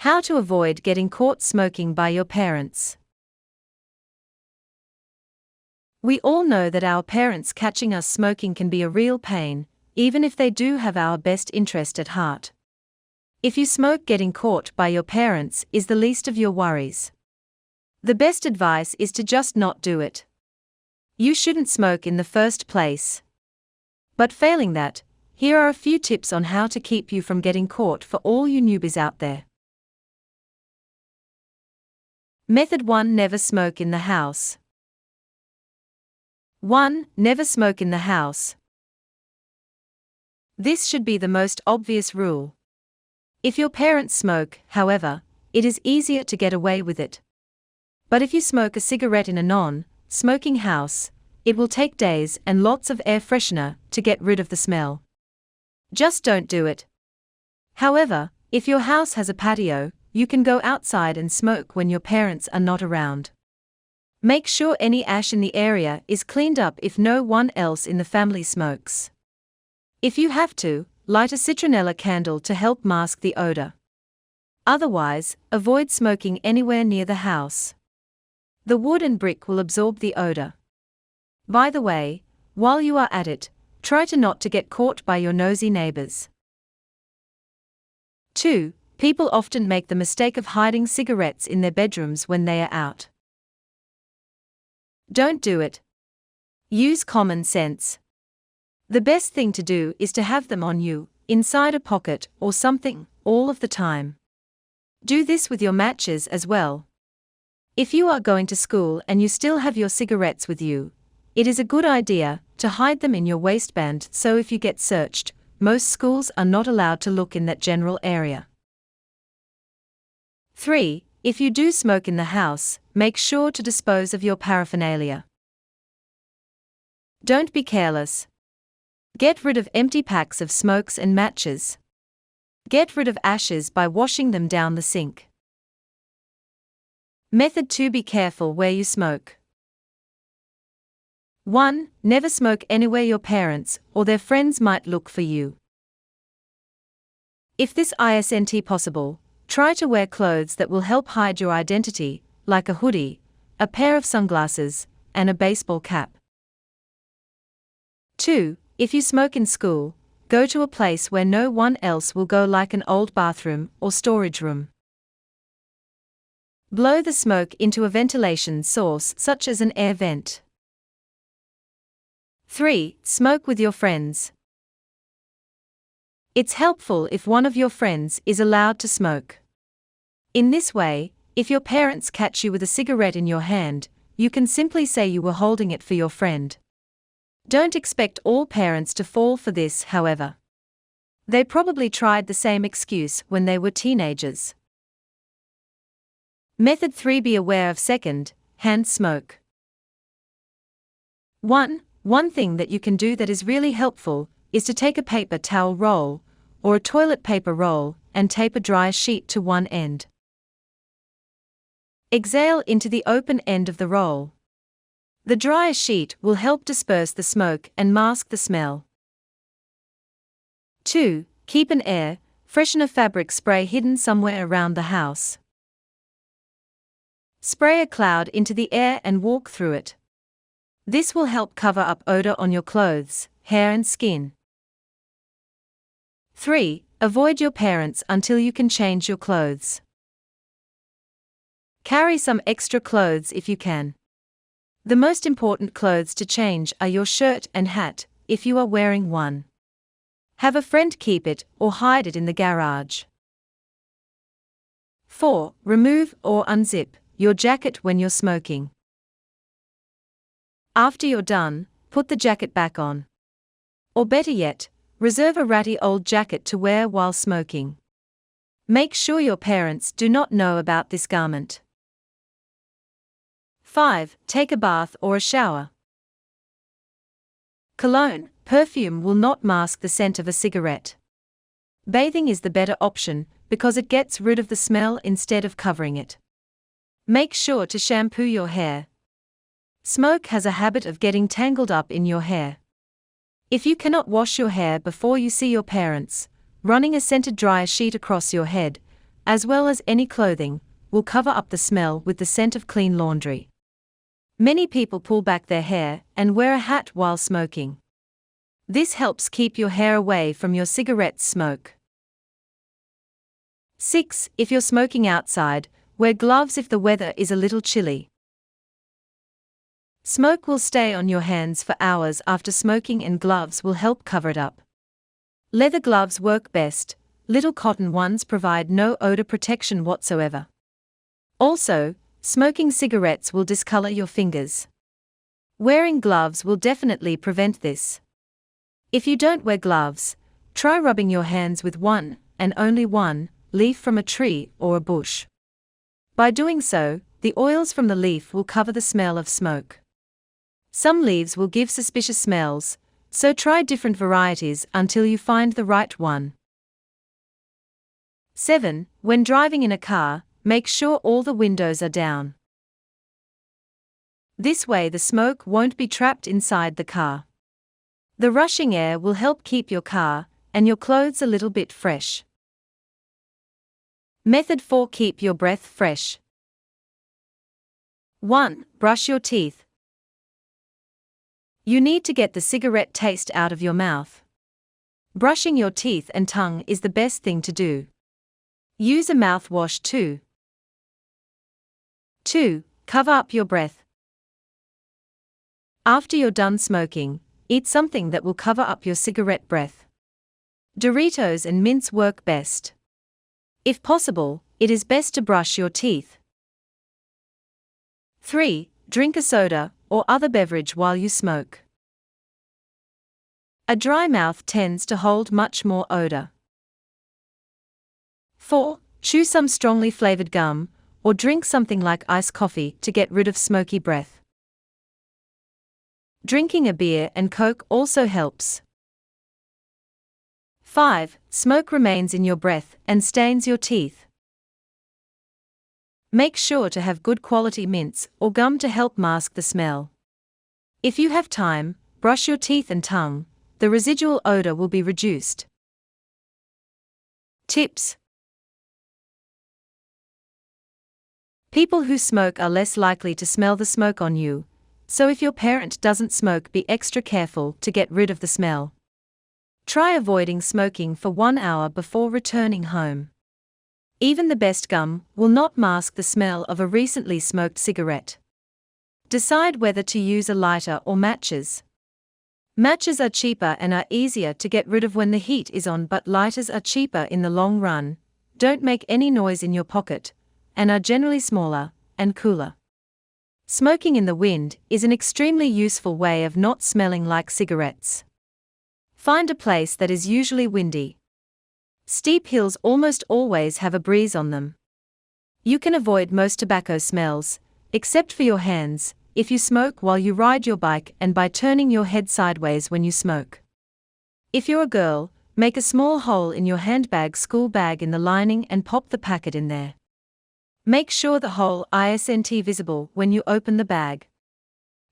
How to avoid getting caught smoking by your parents. We all know that our parents catching us smoking can be a real pain, even if they do have our best interest at heart. If you smoke, getting caught by your parents is the least of your worries. The best advice is to just not do it. You shouldn't smoke in the first place. But failing that, here are a few tips on how to keep you from getting caught for all you newbies out there. Method 1. Never smoke in the house. 1. Never smoke in the house. This should be the most obvious rule. If your parents smoke, however, it is easier to get away with it. But if you smoke a cigarette in a non-smoking house, it will take days and lots of air freshener to get rid of the smell. Just don't do it. However, if your house has a patio, you can go outside and smoke when your parents are not around. Make sure any ash in the area is cleaned up if no one else in the family smokes. If you have to, light a citronella candle to help mask the odor. Otherwise, avoid smoking anywhere near the house. The wood and brick will absorb the odor. By the way, while you are at it, try not to get caught by your nosy neighbors. 2. People often make the mistake of hiding cigarettes in their bedrooms when they are out. Don't do it. Use common sense. The best thing to do is to have them on you, inside a pocket or something, all of the time. Do this with your matches as well. If you are going to school and you still have your cigarettes with you, it is a good idea to hide them in your waistband so if you get searched, most schools are not allowed to look in that general area. 3. If you do smoke in the house, make sure to dispose of your paraphernalia. Don't be careless. Get rid of empty packs of smokes and matches. Get rid of ashes by washing them down the sink. Method 2. Be careful where you smoke. 1. Never smoke anywhere your parents or their friends might look for you. If this isn't possible, try to wear clothes that will help hide your identity, like a hoodie, a pair of sunglasses, and a baseball cap. 2. If you smoke in school, go to a place where no one else will go, like an old bathroom or storage room. Blow the smoke into a ventilation source such as an air vent. 3. Smoke with your friends. It's helpful if one of your friends is allowed to smoke. In this way, if your parents catch you with a cigarette in your hand, you can simply say you were holding it for your friend. Don't expect all parents to fall for this, however. They probably tried the same excuse when they were teenagers. Method 3. Be aware of second-hand smoke. 1. One thing that you can do that is really helpful is to take a paper towel roll or a toilet paper roll and tape a dry sheet to one end. Exhale into the open end of the roll. The drier sheet will help disperse the smoke and mask the smell. 2. Keep an air freshener fabric spray hidden somewhere around the house. Spray a cloud into the air and walk through it. This will help cover up odor on your clothes, hair and skin. 3. Avoid your parents until you can change your clothes. Carry some extra clothes if you can. The most important clothes to change are your shirt and hat, if you are wearing one. Have a friend keep it or hide it in the garage. 4. Remove or unzip your jacket when you're smoking. After you're done, put the jacket back on. Or better yet, reserve a ratty old jacket to wear while smoking. Make sure your parents do not know about this garment. 5. Take a bath or a shower. Cologne, perfume will not mask the scent of a cigarette. Bathing is the better option because it gets rid of the smell instead of covering it. Make sure to shampoo your hair. Smoke has a habit of getting tangled up in your hair. If you cannot wash your hair before you see your parents, running a scented dryer sheet across your head as well as any clothing, will cover up the smell with the scent of clean laundry. Many people pull back their hair and wear a hat while smoking. This helps keep your hair away from your cigarette smoke. 6. If you're smoking outside, wear gloves if the weather is a little chilly. Smoke will stay on your hands for hours after smoking, and gloves will help cover it up. Leather gloves work best. Little cotton ones provide no odor protection whatsoever. Also, smoking cigarettes will discolor your fingers. Wearing gloves will definitely prevent this. If you don't wear gloves, try rubbing your hands with one, and only one, leaf from a tree or a bush. By doing so, the oils from the leaf will cover the smell of smoke. Some leaves will give suspicious smells, so try different varieties until you find the right one. 7. When driving in a car, make sure all the windows are down. This way the smoke won't be trapped inside the car. The rushing air will help keep your car and your clothes a little bit fresh. Method 4. Keep your breath fresh. 1. Brush your teeth. You need to get the cigarette taste out of your mouth. Brushing your teeth and tongue is the best thing to do. Use a mouthwash too. 2. Cover up your breath. After you're done smoking, eat something that will cover up your cigarette breath. Doritos and mints work best. If possible, it is best to brush your teeth. 3. Drink a soda or other beverage while you smoke. A dry mouth tends to hold much more odor. 4. Chew some strongly flavored gum, or drink something like iced coffee to get rid of smoky breath. Drinking a beer and Coke also helps. 5. Smoke remains in your breath and stains your teeth. Make sure to have good quality mints or gum to help mask the smell. If you have time, brush your teeth and tongue. The residual odor will be reduced. Tips. People who smoke are less likely to smell the smoke on you, so if your parent doesn't smoke, be extra careful to get rid of the smell. Try avoiding smoking for 1 hour before returning home. Even the best gum will not mask the smell of a recently smoked cigarette. Decide whether to use a lighter or matches. Matches are cheaper and are easier to get rid of when the heat is on, but lighters are cheaper in the long run, don't make any noise in your pocket, and are generally smaller and cooler. Smoking in the wind is an extremely useful way of not smelling like cigarettes. Find a place that is usually windy. Steep hills almost always have a breeze on them. You can avoid most tobacco smells, except for your hands, if you smoke while you ride your bike and by turning your head sideways when you smoke. If you're a girl, make a small hole in your handbag school bag in the lining and pop the packet in there. Make sure the hole isn't visible when you open the bag.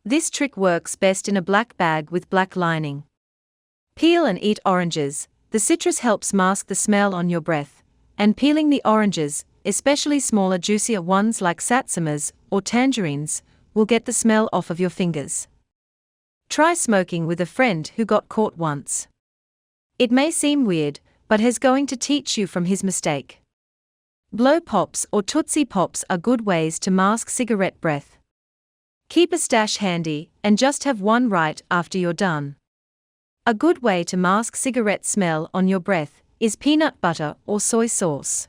This trick works best in a black bag with black lining. Peel and eat oranges. The citrus helps mask the smell on your breath, and peeling the oranges, especially smaller juicier ones like satsumas or tangerines, will get the smell off of your fingers. Try smoking with a friend who got caught once. It may seem weird, but he's going to teach you from his mistake. Blow pops or Tootsie Pops are good ways to mask cigarette breath. Keep a stash handy and just have one right after you're done. A good way to mask cigarette smell on your breath is peanut butter or soy sauce.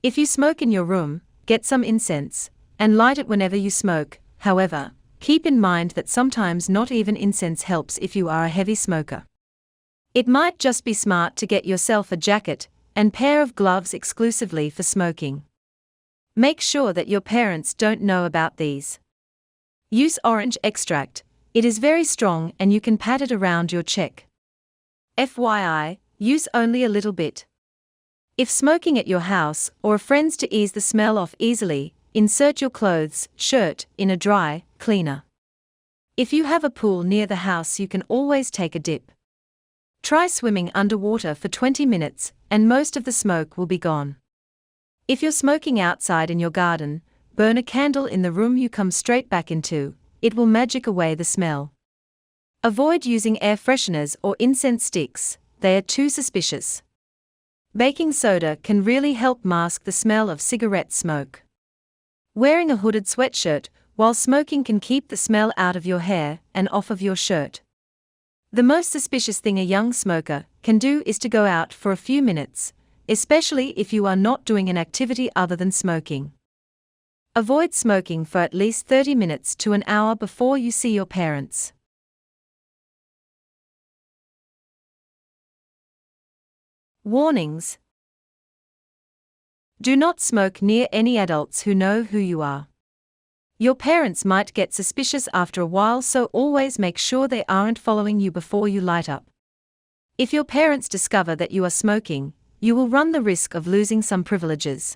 If you smoke in your room, get some incense and light it whenever you smoke. However, keep in mind that sometimes not even incense helps if you are a heavy smoker. It might just be smart to get yourself a jacket and pair of gloves exclusively for smoking. Make sure that your parents don't know about these. Use orange extract. It is very strong and you can pat it around your cheek. FYI, use only a little bit. If smoking at your house or a friend's to ease the smell off easily, insert your clothes, shirt, in a dry cleaner. If you have a pool near the house, you can always take a dip. Try swimming underwater for 20 minutes, and most of the smoke will be gone. If you're smoking outside in your garden, burn a candle in the room you come straight back into, it will magic away the smell. Avoid using air fresheners or incense sticks, they are too suspicious. Baking soda can really help mask the smell of cigarette smoke. Wearing a hooded sweatshirt while smoking can keep the smell out of your hair and off of your shirt. The most suspicious thing a young smoker can do is to go out for a few minutes, especially if you are not doing an activity other than smoking. Avoid smoking for at least 30 minutes to an hour before you see your parents. Warnings. Do not smoke near any adults who know who you are. Your parents might get suspicious after a while, so always make sure they aren't following you before you light up. If your parents discover that you are smoking, you will run the risk of losing some privileges.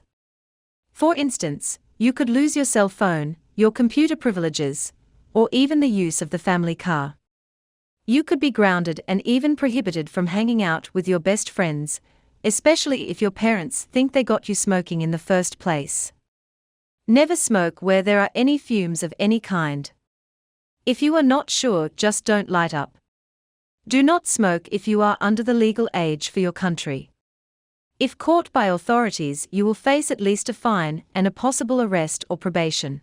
For instance, you could lose your cell phone, your computer privileges, or even the use of the family car. You could be grounded and even prohibited from hanging out with your best friends, especially if your parents think they got you smoking in the first place. Never smoke where there are any fumes of any kind. If you are not sure, just don't light up. Do not smoke if you are under the legal age for your country. If caught by authorities, you will face at least a fine and a possible arrest or probation.